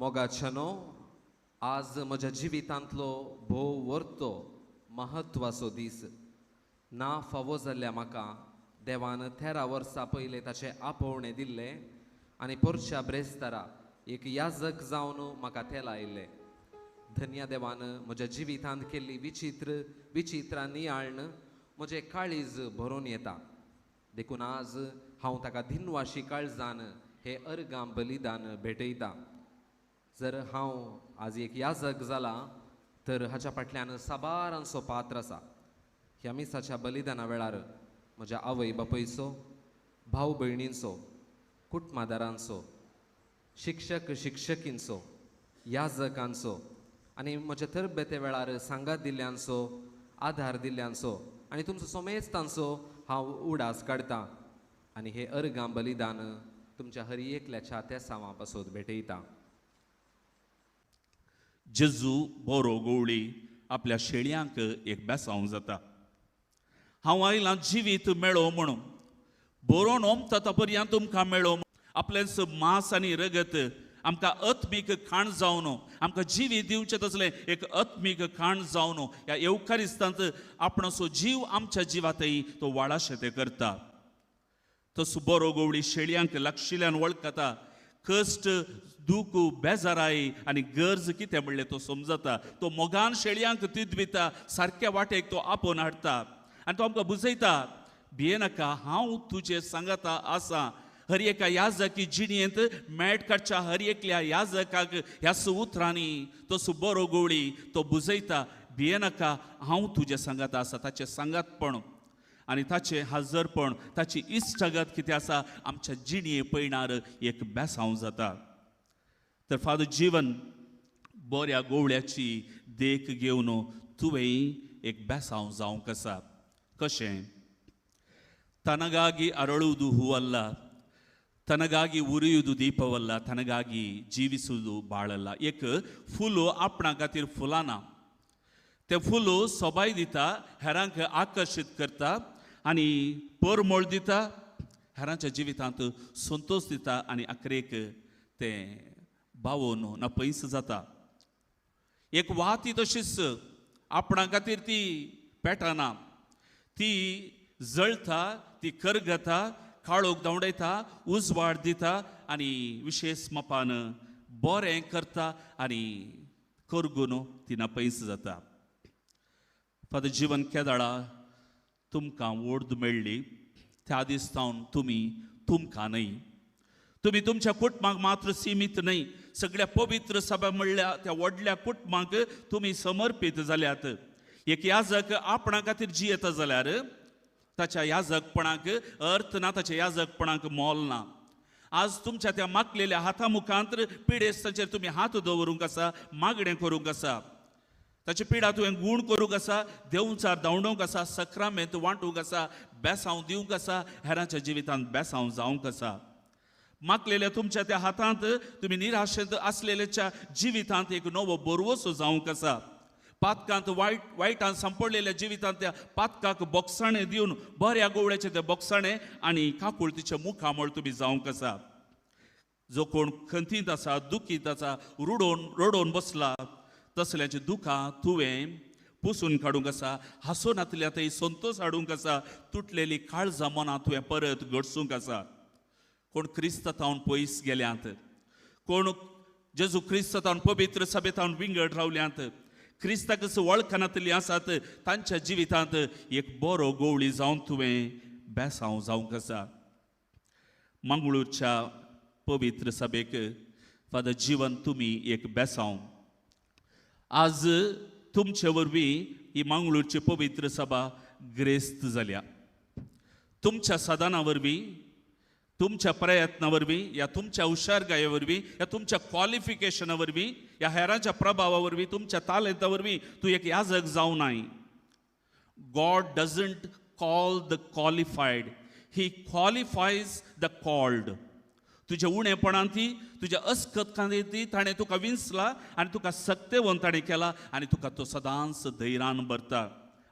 मोगाचनो आज म्हज्या जिवितांतलो भोव व्हरतो महत्वाचो दीस ना फावो जाल्ल्या म्हाका देवान 13 वर्सां पयले ताचे आपोवणें दिल्लें आनी पोरच्या ब्रेस्तारा एक याजक जावन म्हाका तेल आयिल्लें. धन्य देवान म्हज्या जिवितांत केल्ली विचित्रां नियाळण म्हजें काळीज भरून येता. देखून आज हांव ताका दिनवाशी काळजान हे अर्गां बलिदान भेटयता. जर हांव आज एक याजक जाला तर हाच्या फाटल्यान साबारांचो पात्र आसा. ह्या मिसाच्या बलिदाना वेळार म्हज्या आवय बापयचो, भाव भयणींचो, कुटुंबादारांचो, शिक्षक शिक्षकींचो, याजकांचो आनी म्हज्या तरबेते वेळार सांगात दिल्ल्यांचो, आधार दिल्ल्यांचो आनी तुमचो सोमेस्तांचो हांव उडास काडटां. आनी हे अर्गां बलिदान तुमच्या हर एकल्याच्या तेसावां पासून भेटयता. जेजू बरो गवळी आपल्या शेळयांक एक बेसांव जाता. हांव आयलां जिवीत मेळो म्हणून, बरो नोमता पर्यंत तुमकां मेळो. आपलेंच मांस आनी रगत आमकां आत्मीक खाण जावन, आमकां जिवीत दिवचें तसलें एक आत्मीक खाण जावन ह्या येवकारिस्तांत आपणाचो जीव आमच्या जिवातय तो वाडाशे ते करता. तसो बरो गवळी शेळयांक लागशिल्ल्यान वळखता. कश्ट, दूख, बेजाराय आनी गरज कितें म्हणलें तो समजता. तो मोगान शेळयांक तिदविता, सारक्या वाटेक तो आपोवन हाडटा आनी तो आमकां बुजयता. भियेनाका, हांव तुजे सांगाता आसा. हर एका याजकी जिणेंत मेट काडच्या हर एकल्या याजकाक ह्या उतरांनी तसो बरो गवळी तो बुजयता. भियेनाका, हांव तुजे सांगाता आसा. ताचें सांगातपण आनी ताचें हाजरपण, ताची इश्टागत कितें आसा आमच्या जिणये पळयणार एक बेसांव जाता. तर फादर जीवन बऱ्या गवळ्याची देख घेवन तुवें एक बेसांव जावंक आसा. कशें? तनगागी अरळुदु हूवल्ल, ತನಗಾಗಿ ಉರಿಯುವುದು ದೀಪವಲ್ಲ, ತನಗಾಗಿ ಜೀವಿಸುವುದು ಬಾಳಲ್ಲ. एक फूल आपणा खातीर फुलाना. ते फूल सोबाय दिता, हेरांक आकर्शीत करता आनी परमळ दिता, हेरांच्या जिवितांत संतोष दिता आनी आखरेक ते बावोन नपयस जाता. एक वाती तशीच आपणा खातीर ती पेटना, ती जळटा, ती करगता, काळोख दवडयता, उजवाड दिता आनी विशेष मापान बरें करता आनी करगून ती नपयस जाता. फादर जीवन केदाळा तुमकां वोड मेळ्ळी त्या दिसतावन तुमकां न्हय, तुमी तुमच्या कुटुंबाक मात्र सीमीत न्हय, सगळ्या पवित्र सभा म्हणल्या त्या व्हडल्या कुटुंबाक तुमी समर्पीत जाल्यात. एक याजक आपणा खातीर जियेता जाल्यार ताच्या याजकपणाक अर्थ ना, ताच्या याजकपणाक मोल ना. आज तुमच्या त्या मागलेल्या हाता मुखांत पिडेस्ताचेर तुमी हात दवरूंक आसा, मागणें करूंक आसा. ताची पिडा तुवें गूण करूंक आसा, देवचार धांवडोवंक आसा, सक्रामेंत वांटूंक आसा, बेसांव दिवंक आसा, हेरांच्या जिवितांत बेसांव जावंक आसा. मागलेल्या तुमच्या त्या हातांत तुमी निराशेंत आसलेल्याच्या जिवितांत एक नवो बरवसो जावंक आसा. पातकांत वायटान सांपडलेल्या जिवितांत त्या पातकाक बोगसाणें दिवन बऱ्या गवळ्याचें तें बोगसाणें आनी काकुळतीच्या मुखामळ तुमी जावंक आसा. जो कोण खंतीत आसा, दुखीत आसा, रडोवन बसला, तसल्याची दुखां तुवें पुसून काडूंक आसा. हांसोनांतल्यातय संतोष हाडूंक आसा. तुटलेली काळजां मनां तुवें परत घडसूंक आसा. कोण क्रिस्तांवान पयस गेल्यांत, कोण जेजू क्रिस्तांवान पवित्र सभेंत विंगड रावल्यांत, क्रिस्ताक वळखनातली आसात, तांच्या जिवितांत एक बरो गवळी जावन तुवें बेसांव जावंक आसा. मंगळूरच्या पवित्र सभेक फादर जीवन तुमी एक बेसांव. आज तुमचे वरवीं ही मंगळूरची पवित्र सभा ग्रेस्त जाल्या. तुमच्या सदाना वरवीं, तुमच्या प्रयत्ना वरवीं, या तुमच्या हुशारगाये वरवीं, या तुमच्या क्वॉलिफिकेशना वरवीं, या हेरांच्या प्रभावा वरवीं, तुमच्या तालंता वरवीं तूं एक याजक जावं नाय. God doesn't call the qualified, he qualifies the called. तुज्या उणेपणान ती, तुज्या अस्खतकांनी ती ताणें तुका विंचला आनी तुका सक्तेवन ताणें केला आनी तुका तो सदांच धैर्यान भरता.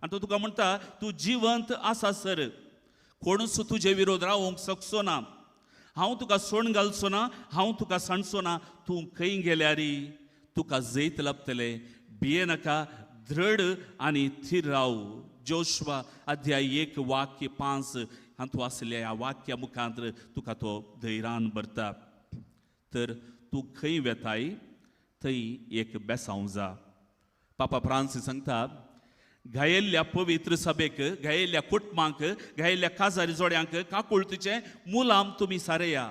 आनी तो तुका म्हणटा तूं जिवंत आसा सर, कोणूच तुजे विरोध रावंक शकचो ना. हांव तुका सोण घालचो ना, हांव तुका सांडचो ना. तूं खंय गेल्यारी तुका जैत लभतले. भिये नाका, दृढ आनी थीर राव. जोशवा अध्याय 1 वाक्य 5 हातूंत आसलेल्या ह्या वाक्या मुखांतर तुका तो धैर्यान भरता. तर तूं खंय वेताय थंय एक बेसांव जा. पापा फ्रांसीस सांगता, घायेल्ल्या पवित्र सभेक, घायेल्ल्या कुटुंबांक, घायेल्ल्या काजारी जोड्यांक काकुळतीचें मुलाम तुमी सारया.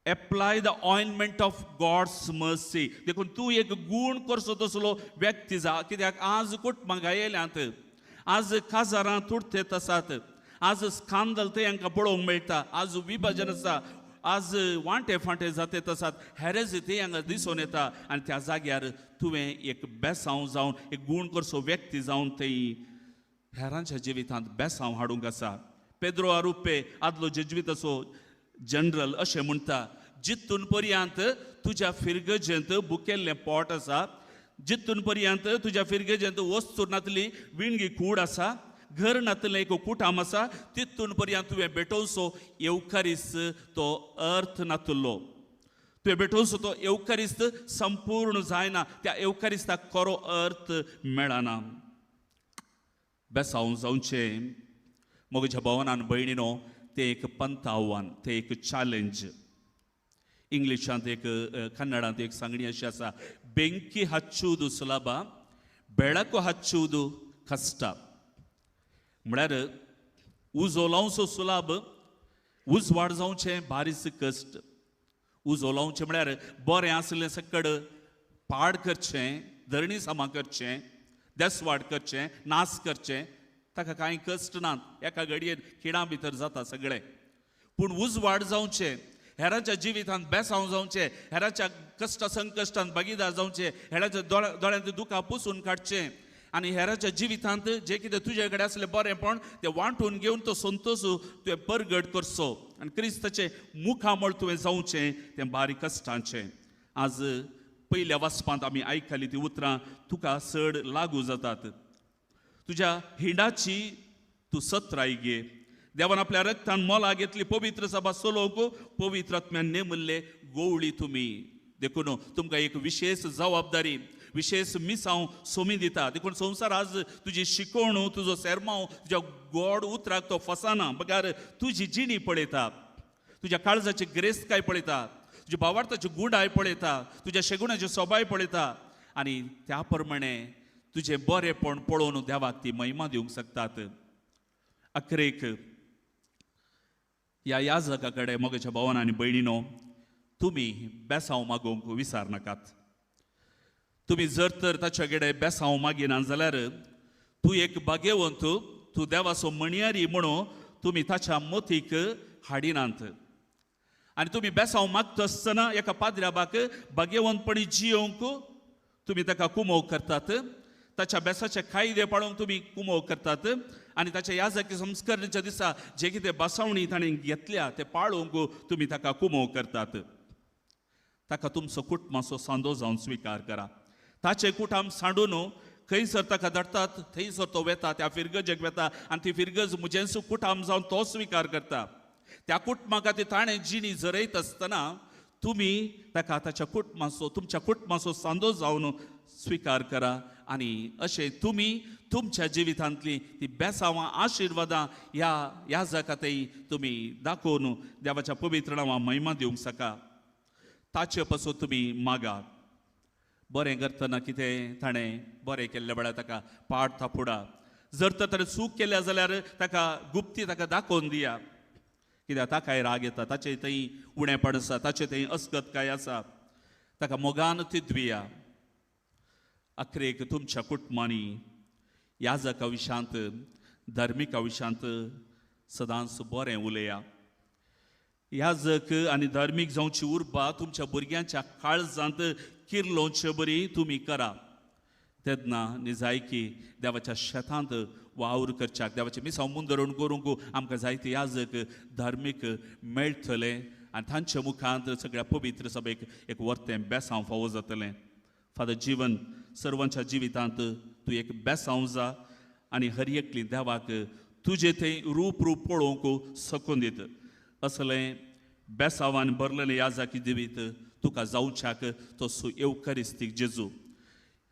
Apply the ointment of God's mercy. देखून तूं एक गूण करचो तसलो व्यक्ती जा. कित्याक आज कुटुंबां घायेल्यांत, आज काजारां तुडतेत आसात, आज स्कांदल ते हांकां पळोवंक मेळटा, आज विभाजन आसा, आज वांटे फांटे जातेत आसात, हेरेजी ते हांगा दिसून येता. आनी त्या जाग्यार तुवें एक बेसांव जावन, एक गूण करचो व्यक्ती जावन थंय हेरांच्या जिवितांत बेसांव हाडूंक आसा. पेद्रो आरुपे आदलो जेजुईताचो जनरल अशें म्हणटा, जितून पर्यंत तुज्या फिरगजेंत बुकेल्लें पोट आसा, जितून पर्यंत तुज्या फिरगजेंत वस्तू नातली विणगी कूड आसा, घर नातलें एक कुटाम आसा, तितून पर्यंत तुवें भेटोवचो येवकारिस्त तो अर्थ नातलो. तुवें भेटोवचो तो येवकारिस्त संपूर्ण जायना, त्या येवकारिस्ताक खरो अर्थ मेळना. बेसांव जावचें म्हज्या भावान भयणीनो, तें एक पंत आव्हान, तें एक चॅलेंज. इंग्लिशांत एक, कन्नडांत एक सांगणी अशी आसा, ಬೆಂಕಿ ಹಚ್ಚುವುದು ಸುಲಭ, ಬೆಳಕು ಹಚ್ಚುವುದು ಕಷ್ಟ. म्हळ्यार उज ओलावचो सुलभ, उजवाड जावचें बारीस कश्ट. उज ओलावचें म्हळ्यार बरें आसलें सकड पाड करचें, धरणी सामा करचें, देसवाड करचें, नास करचें, ताका कांय कश्ट नात. एका घडयेन खिणा भितर जाता सगळें. पूण उजवाड जावचें, हेरांच्या जिवितांत बेसांव जावचें, हेरांच्या कश्ट संकश्टांत भागीदार जावचें, हेरांच्या दोळ्यांत दुखां पुसून काडचें, आनी हेरांच्या जिवितांत जें कितें तुजे कडेन आसलें बरेंपण तें वांटून घेवन तो संतोश तुवें परगट करचो. आनी क्रिस्ताचें मुखामळ तुवें जावचें, तें बारी कश्टांचें. आज पयल्या वाचपांत आमी आयकली ती उतरां तुका चड लागू जातात. तुज्या हिंडाची तूं सत्राय घे. देवान आपल्या रक्तान मोला घेतली पवित्र सभा चलोवंक, पवित्र आत्म्यान नेमल्ले गोवळी तुमी. देखून तुमकां एक विशेष जबाबदारी, विशेष मिसांव सोमी दिता. देखून संवसार आज तुजी शिकवण, तुजो सेरमांव, तुज्या गोड उतराक तो फसाना. बगार तुजी जिणी पळयता, तुज्या काळजाची ग्रेस्तकाय पळयता, तुज्या भावार्थाची गुणाय पळयता, तुज्या शेगुणाची सोबाय पळयता. आनी त्या प्रमाणे तुजें बरेंपण पळोवन देवाक ती महिमा दिवंक शकतात. अखेरेक ह्या याजका कडेन मोगेच्या भावान आनी भयणीनो, तुमी बेसांव मागोवंक विसार नाकात. तुमी जर तर ताचे कडेन बेसांव मागिनात जाल्यार तूं एक भाग्यवंत, तूं देवाचो मणयारी म्हणून तुमी ताच्या मतीक हाडिनात. आनी तुमी बेसांव मागता आसतना एका पाद्र्याबाक भाग्यवंतपणी जियोवंक तुमी ताका कुमोव करतात. ताच्या बेसाचे कायदे पाळोवंक तुमी कुमोव करतात. आनी ताच्या याजकी संस्करणाच्या दिसा जे कितें बसावणी ताणें घेतल्या ते पाळोवंक तुमी ताका कुमोव करतात. ताका तुमचो कुटुंबाचो सांदो जावन स्विकार करा. ताचे कुटाम सांडून खंयसर ताका धाडटात थंयसर तो वेता, त्या फिरगजेक वेता, आनी ती फिरगज म्हजेंच कुटाम जावन तो स्विकार करता. त्या कुटुंबा खातीर ताणें जिणी जरयत आसतना तुमी ताका ताच्या कुटुंबाचो, तुमच्या कुटुंबाचो सांदो जावन स्विकार करा. आनी अशें तुमी तुमच्या जिवितांतली ती बेसांवां आशिर्वादां ह्या जगातय तुमी दाखोवन देवाच्या पवित्र नांवां महिमा दिवंक शका. ताचे पासून तुमी मागा. बरें करतना कितें ताणें बरें केल्ल्या वेळार ताका पाड थापुडा. जर तर ताणें चूक केल्या जाल्यार ताका गुप्ती ताका दाखोवन दिया. कित्याक ताकाय राग येता, ताचे थंय उणेपण आसा, ताचे थंय अस्कतकाय आसा, ताका मोगान तिदविया. अखेरेक तुमच्या कुटुंबांनी याजका विशांत, धर्मिका विशांत सदांच बरें उलया. याजक आनी धर्मीक जावची उर्बा तुमच्या भुरग्यांच्या काळजांत किर्लोवचे बरी तुमी करा. तेन्ना निजायकी देवाच्या शेतांत वावर करच्याक, देवाचे मिसांव मुंदरण करूंक आमकां जायते याजक धर्मीक मेळटले. आनी तांच्या मुखांत सगळ्या पवित्र सभेक एक वर्तें बेसांव फावो जातलें. फादर जीवन सर्वांच्या जिवितांत तूं एक बेसांव जा आनी हर एकली देवाक तुजें थंय रूप पळोवंक सकून दित. असलें बेसावान भरलेलें याजाकी जिवीत तुका जावच्याक तो येवकारिस्तीक जेजू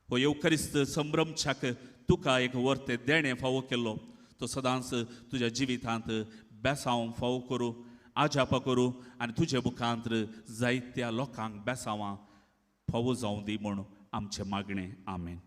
हो येवकारिस्त संभ्रमच्याक तुका एक वर्ते देणें फावो केल्लो तो सदांच तुज्या जिवितांत बेसांव फावो करूं आजापा करूं आनी तुजे मुखांत्र जायत्या लोकांक बेसांवां फावो जावं दी म्हूण आमचें मागणें आमेन.